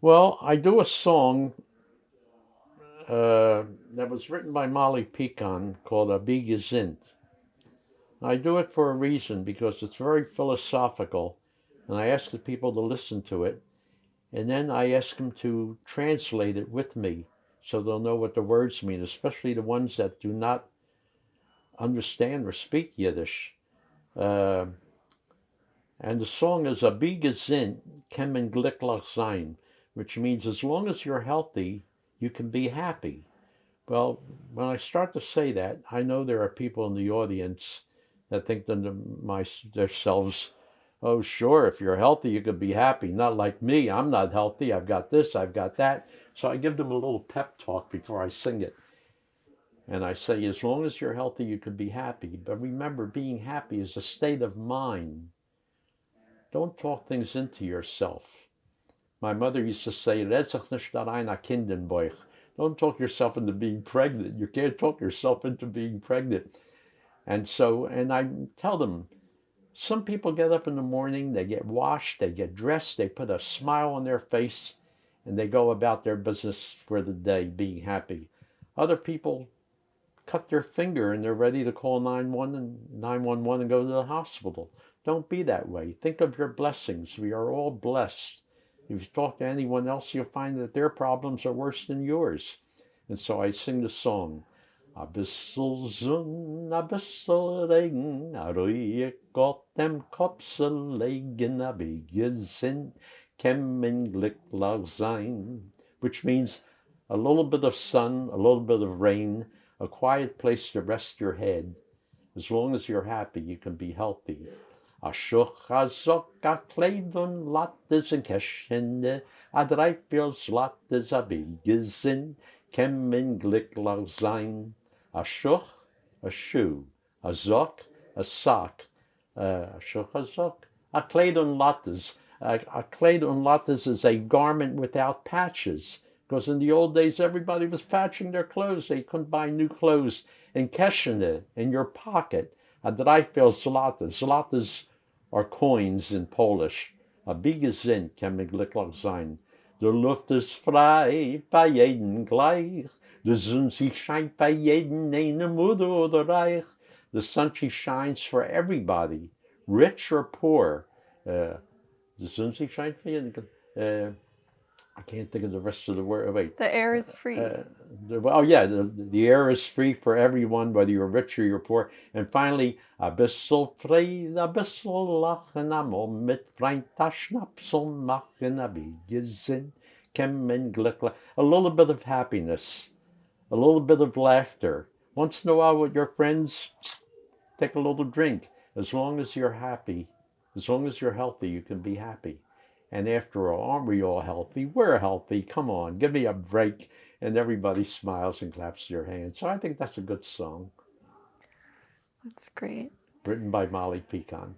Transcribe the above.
Well, I do a song that was written by Molly Picon called Abi Gezunt. I do it for a reason because it's very philosophical, and I ask the people to listen to it, and then I ask them to translate it with me so they'll know what the words mean, especially the ones that do not understand or speak Yiddish. Uh, and the song is Abi Gezunt kann glücklich sein, which means as long as you're healthy, you can be happy. Well, when I start to say that, I know there are people in the audience that think to themselves, oh, sure, if you're healthy, you could be happy. Not like me. I'm not healthy. I've got this, I've got that. So I give them a little pep talk before I sing it. And I say, as long as you're healthy, you can be happy. But remember, being happy is a state of mind. Don't talk things into yourself. My mother used to say, "Red sich nicht darein a Kind in Bauch." Don't talk yourself into being pregnant. You can't talk yourself into being pregnant. And I tell them, some people get up in the morning, they get washed, they get dressed, they put a smile on their face, and they go about their business for the day being happy. Other people cut their finger and they're ready to call 911 and go to the hospital. Don't be that way. Think of your blessings. We are all blessed. If you talk to anyone else, you'll find that their problems are worse than yours. And so I sing the song. A bissel Sonn, a bissel Regen, a ruhig Gott dem Kopfsel legen, a wie gesinnt, kämmen glücklich sein. Which means a little bit of sun, a little bit of rain, a quiet place to rest your head. As long as you're happy, you can be healthy. A schuch, a sock, a kleid und lattes en Käschende, a dreipils lattes, a wie gesinnt, kämmen glücklich sein. A schuch, a shoe. A sock, a sock. A schuch, a sock. A kleid und lattes. A kleid und lattes is a garment without patches. Because in the old days, everybody was patching their clothes. They couldn't buy new clothes. And Keshene, in your pocket. A dreifel zlatas. Zlatas are coins in Polish. A bige Gezunt kann mir glücklich sein. Der Luft ist frei, bei jedem gleich. The sun she shines by jeden, eine Mutter oder reich. The sun she shines for everybody, rich or poor. The sun she shines for jeden. I can't think of the rest of the word. Wait. The air is free. The air is free for everyone, whether you're rich or you're poor. And finally, a bissel Fried, a bissel lachen, einmal mit Freund a Schnapsel machen, a wie gesinnt, kämmen glücklich. A little bit of happiness, a little bit of laughter. Once in a while with your friends, take a little drink. As long as you're happy, as long as you're healthy, you can be happy. And after all, aren't we all healthy? We're healthy. Come on, give me a break. And everybody smiles and claps their hands. So I think that's a good song. That's great. Written by Molly Picon.